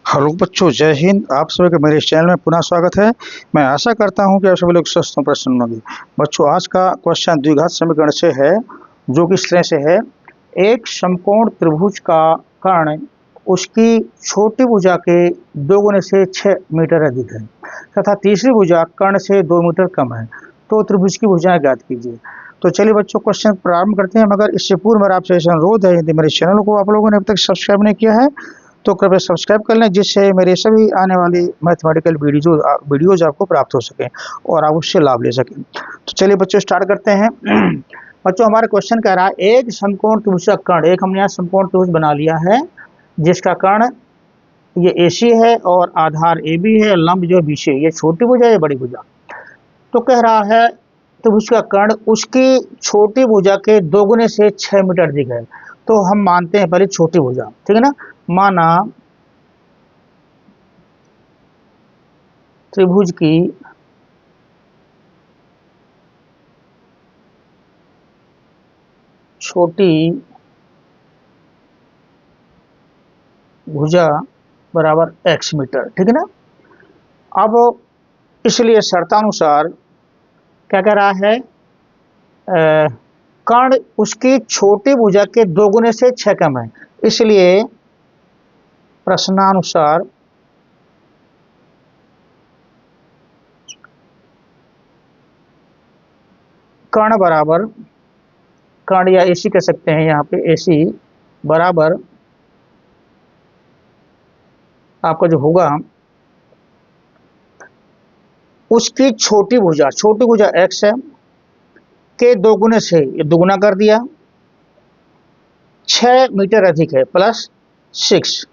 Hello बच्चों, जय हिंद। आप सभी का मेरे इस चैनल में पुनः स्वागत है। मैं आशा करता हूं कि आप सभी लोग स्वस्थ और प्रसन्न होंगे। बच्चों, आज का क्वेश्चन द्विघात समीकरण से है, जो कि इस तरह से है। एक समकोण त्रिभुज का कर्ण उसकी छोटी भुजा के 2 गुने से 6 मीटर अधिक है तथा तीसरी भुजा कर्ण से 2 मीटर कम है, तो त्रिभुज की भुजाएं ज्ञात कीजिए। तो चलिए बच्चों, क्वेश्चन प्रारंभ करते हैं। मगर इससे पूर्व मेरा आपसे अनुरोध है, यदि मेरे चैनल को आप लोगों ने अब तक सब्सक्राइब नहीं किया है तो कृपया सब्सक्राइब कर लें, जिससे मेरे सभी आने वाली मैथमेटिकल वीडियोज आपको प्राप्त हो सकें और आप उससे लाभ ले सकें। तो चलिए बच्चों, स्टार्ट करते हैं। बच्चों, हमारा क्वेश्चन कह रहा है, एक समकोण त्रिभुज का कर्ण, एक हमने यहाँ समकोण त्रिभुज बना लिया है जिसका कर्ण ये AC है और आधार AB है, लंब जो BC है। ये छोटी भुजा, ये बड़ी भुजा। तो कह रहा है त्रिभुज का कर्ण उसकी छोटी भुजा के 2 गुने से 6 मीटर अधिक है। तो हम मानते हैं पहले छोटी भुजा, ठीक है ना। माना त्रिभुज की छोटी भुजा बराबर x मीटर, ठीक है ना। अब इसलिए शर्तानुसार क्या कह रहा है, कर्ण उसकी छोटी भुजा के 2 गुने से 6 कम है। इसलिए प्रश्नानुसार कर्ण बराबर, कर्ण या AC कह सकते हैं, यहाँ पे AC बराबर आपका जो होगा उसकी छोटी भुजा x है के 2 गुने से, ये दुगुना कर दिया, 6 मीटर अधिक है प्लस 6,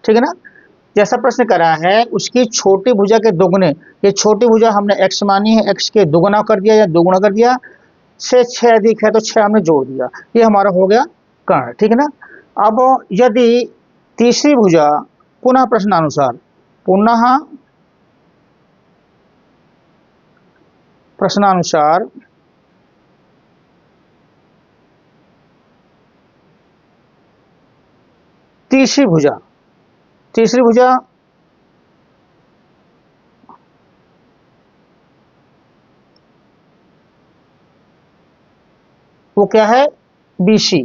ठीक है ना। जैसा प्रश्न करा है उसकी छोटी भुजा के 2 गुने, ये छोटी भुजा हमने x मानी है, x के दुगुना कर दिया या दोगुना कर दिया, से 6 अधिक है तो 6 हमने जोड़ दिया, ये हमारा हो गया कर्ण, ठीक है ना। अब यदि तीसरी भुजा, पुनः प्रश्नानुसार, पुनः प्रश्नानुसार तीसरी भुजा वो क्या है, BC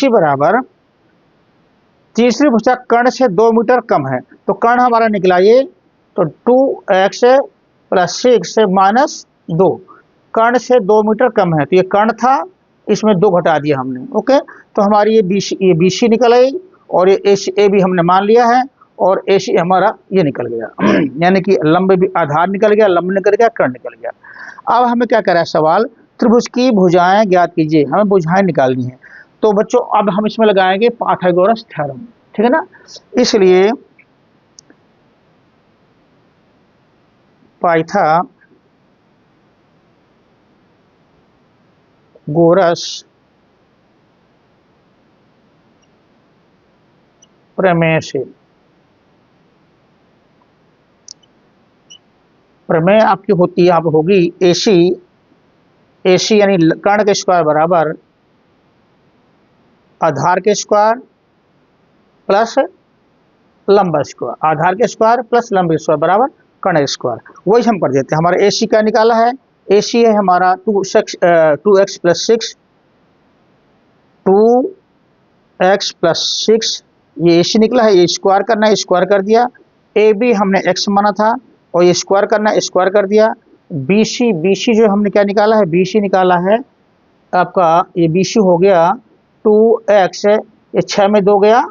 बराबर तीसरी भुजा कर्ण से 2 मीटर कम है। तो कर्ण हमारा निकला ये, तो 2x प्लस 6 माइनस 2, कर्ण से 2 मीटर कम है, तो ये कर्ण था, इसमें 2 घटा दिया हमने, ओके। तो हमारी ये BC निकल आई और ये AB हमने मान लिया है और AC हमारा ये निकल गया। यानी कि लंब भी, आधार निकल गया, लंब निकल गया, कर्ण निकल गया। अब हमें क्या करा है सवाल, त्रिभुज की भुजाएं ज्ञात कीजिए, हमें भुजाएं निकालनी है। तो बच्चों अब हम इसमें लगाएंगे पाइथागोरस थ्योरम, ठीक है ना। इसलिए पाइथागोरस प्रमेय से, प्रमेय आपकी होती है, आप होगी AC यानी कर्ण के स्क्वायर बराबर आधार के स्क्वायर प्लस लंब स्क्वायर, आधार के स्क्वायर प्लस लंब स्क्वायर बराबर कर्ण स्क्वायर। वही हम कर देते हैं। हमारा AC का निकाला है, AC है हमारा 2x प्लस 6, 2x प्लस 6, ये AC निकला है, ये स्क्वायर करना है, स्क्वायर कर दिया। AB हमने x माना था और ये स्क्वायर करना है, स्क्वायर कर दिया। BC जो हमने क्या निकाला है, BC निकाला है आपका, ये BC हो गया 2x, ये 6 में 2 गया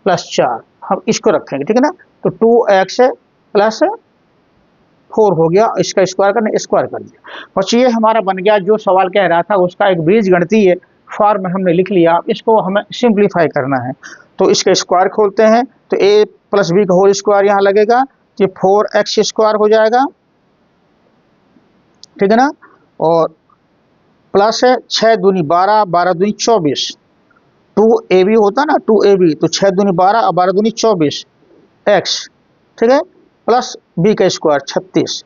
प्लस 4, हम इसको रखेंगे, ठीक है ना। तो 2x प्लस 4 हो गया, इसका स्क्वायर करना, स्क्वायर कर दिया। बस ये हमारा बन गया जो सवाल कह रहा था, उसका एक बीजगणितीय फॉर्म हमने लिख लिया। इसको हमें सिंप्लीफाई करना है, तो इसका स्क्वायर खोलते हैं, तो a प्लस b का होल स्क्वायर यहाँ लगेगा, ये 4x स्क्वायर हो जाएगा, ठीक है ना। और प्लस 6 दूनी 12, 12 दूनी 24, 2AB होता ना, 2AB, तो 6 दूनी 12 और 12 दूनी 24 x, ठीक है, प्लस b का स्क्वायर 36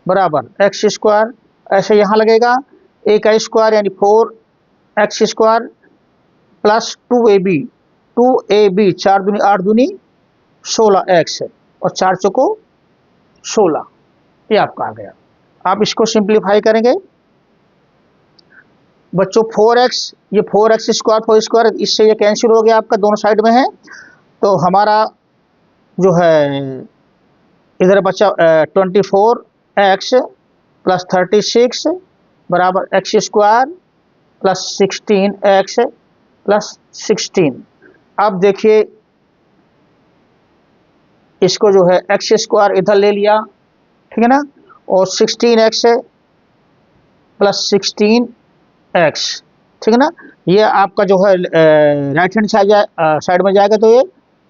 बराबर x स्क्वायर, ऐसे यहाँ लगेगा a का स्क्वायर यानी 4x square plus 2AB 2AB, 4 दूनी 8 दूनी 16x और 4 चौको 16, ये आपका आ गया। आप इसको सिंप्लीफाई करेंगे बच्चों, 4x, ये 4x स्क्वायर 4 स्क्वायर, इससे ये कैंसिल हो गया आपका, दोनों साइड में है। तो हमारा जो है इधर बचा 24x प्लस 36 बराबर x square plus 16x plus 16। अब देखिए इसको जो है एक्स स्क्वायर इधर ले लिया, ठीक है ना, और 16x प्लस 16x, ठीक है ना, ये आपका जो है राइट हैंड साइड में जाएगा तो ये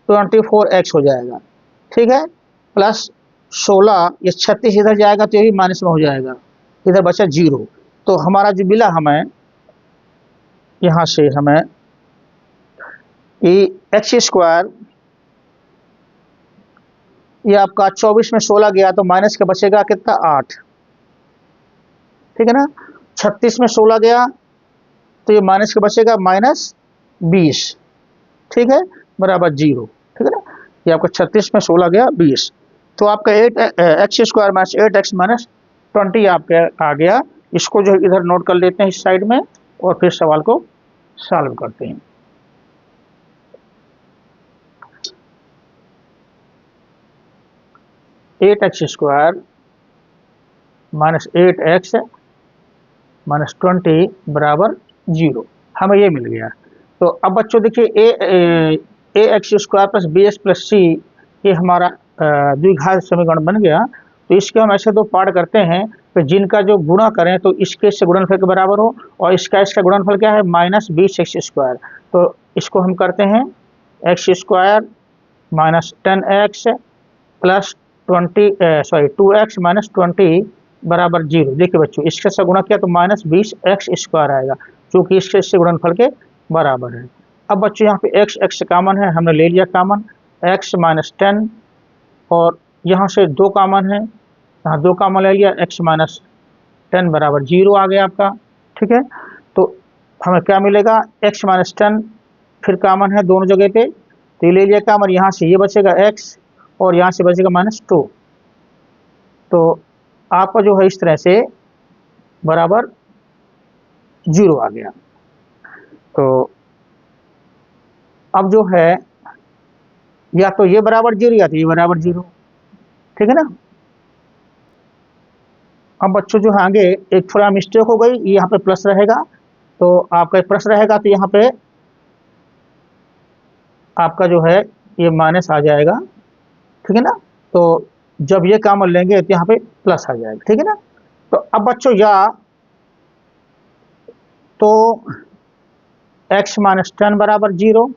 24x हो जाएगा, ठीक है, प्लस 16, ये 36 इधर जाएगा तो ये भी माइनस में हो जाएगा, इधर बचा 0। तो हमारा जो मिला हमें यहाँ से हमें कि एक्स स्क्वायर, ये आपका 24 में 16 गया तो माइनस का बचेगा कितना 8, ठीक है ना, 36 में 16 गया तो ये माइनस का बचेगा -20, ठीक है, बराबर 0, ठीक है ना, ये आपका 36 में 16 गया 20, तो आपका 8x square minus 8x minus 20 आपका आ गया। इसको जो इधर नोट कर लेते हैं इस साइड में और फिर सवाल को सॉल्व करते हैं। Eight x square minus 8x minus 20 बराबर 0, हमें ये मिल गया। तो अब बच्चों देखिए a x square plus b x plus c, ये हमारा द्विघात समीकरण बन गया। तो इसके हम ऐसे दो पार्ट करते हैं तो जिनका जो गुणा करें तो इसके इससे गुणनफल के बराबर हो, और इसका गुणनफल क्या है -20x²। तो इसको हम करते हैं x square minus 10x plus 2x minus 20 बराबर 0। देखिए बच्चों इसके से गुणा किया तो -20x² आएगा, क्योंकि इसके इससे गुणनफल के बराबर है। अब बच्चों यहाँ पे x कॉमन है, हमने ले लिया कॉमन, x माइनस 10, और यहाँ से 2 कॉमन है, यहाँ 2 कॉमन ले लिया, x माइनस 10 बराबर 0 आ गया आपका, ठीक है। तो हमें क्या मिलेगा, x माइनस 10 फिर कॉमन है दोनों जगह पे, तो ये ले लिया कॉमन, यहाँ से ये बचेगा x और यहाँ से बचेगा -2। तो आपका जो है इस तरह से बराबर 0 आ गया। तो अब जो है या तो ये बराबर 0 या तो ये बराबर 0, ठीक है ना। अब बच्चों जो है आगे एक थोड़ा मिस्टेक हो गई, ये यहाँ पे प्लस रहेगा, तो आपका प्लस रहेगा तो यहाँ पे आपका जो है ये माइनस आ जाएगा, ठीक है ना। तो जब ये कॉमन लेंगे तो यहाँ पे प्लस आ जाएगा, ठीक है ना। तो अब बच्चों या तो x माइनस 10 बराबर 0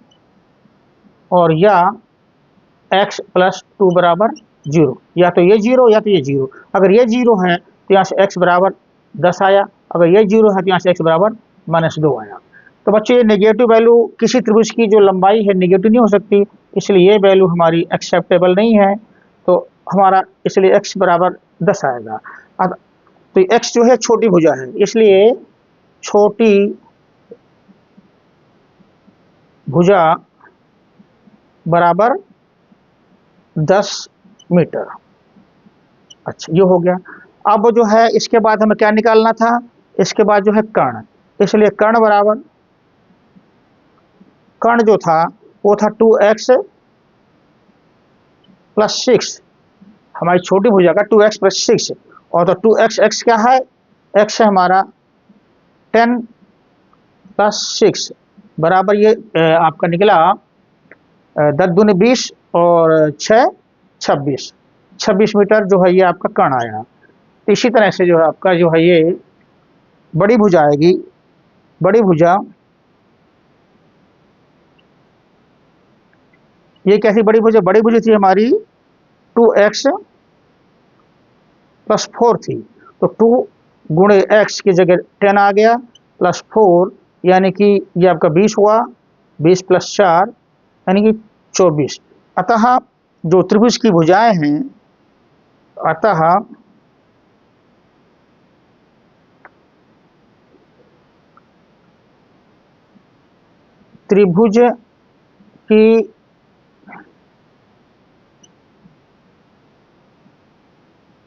और या x प्लस 2 बराबर 0, या तो ये 0 या तो ये 0। अगर ये 0 है तो यहाँ से x बराबर 10 आया, अगर ये 0 है तो यहाँ से x बराबर -2 आया। तो बच्चों ये नेगेटिव वैल्यू किसी त्रिभुज की जो लंबाई है नेगेटिव नहीं हो सकती, इसलिए ये वैल्यू हमारी एक्सेप्टेबल नहीं है, तो हमारा इसलिए x बराबर 10 आएगा। अब तो x जो है छोटी भुजा है, इसलिए छोटी भुजा बराबर 10 मीटर। अच्छा ये हो गया। अब जो है इसके बाद हमें क्या निकालना था, इसके बाद जो है कर्ण, इसलिए कर्ण बराबर, कर्ण जो था वो था 2x प्लस 6, हमारी छोटी भुजा का 2x प्लस 6, और तो 2x क्या है, x है हमारा 10 प्लस 6 बराबर ये आपका निकला 10 दूनी 20 और 6 26 मीटर जो है ये आपका कर्ण आया। तो इसी तरह से जो है आपका जो है ये बड़ी भुजा आएगी, बड़ी भुजा, ये कैसी बड़ी भुजा, बड़ी भुजा थी हमारी 2x प्लस 4 थी, तो 2 गुणे x की जगह 10 आ गया प्लस 4, यानी कि ये आपका 20 हुआ, 20 प्लस 4 यानी कि 24। अतः जो त्रिभुज की भुजाएं हैं, अतः त्रिभुज उसकी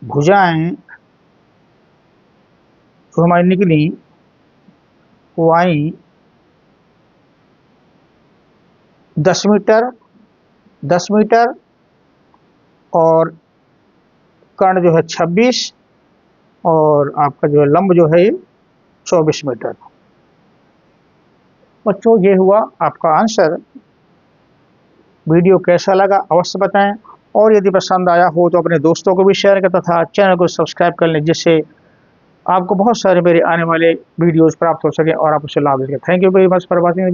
भुजाएं जो हमारी निकली वो आई 10 मीटर, 10 मीटर, और कर्ण जो है 26, और आपका जो है लंब जो है 24 मीटर। बच्चों ये हुआ आपका आंसर। वीडियो कैसा लगा अवश्य बताएं, और यदि पसंद आया हो तो अपने दोस्तों को भी शेयर करें तथा चैनल को सब्सक्राइब कर लें, जिससे आपको बहुत सारे मेरे आने वाले वीडियोस प्राप्त हो सके और आप उसे लाभ ले सकें। Thank you very much for watching.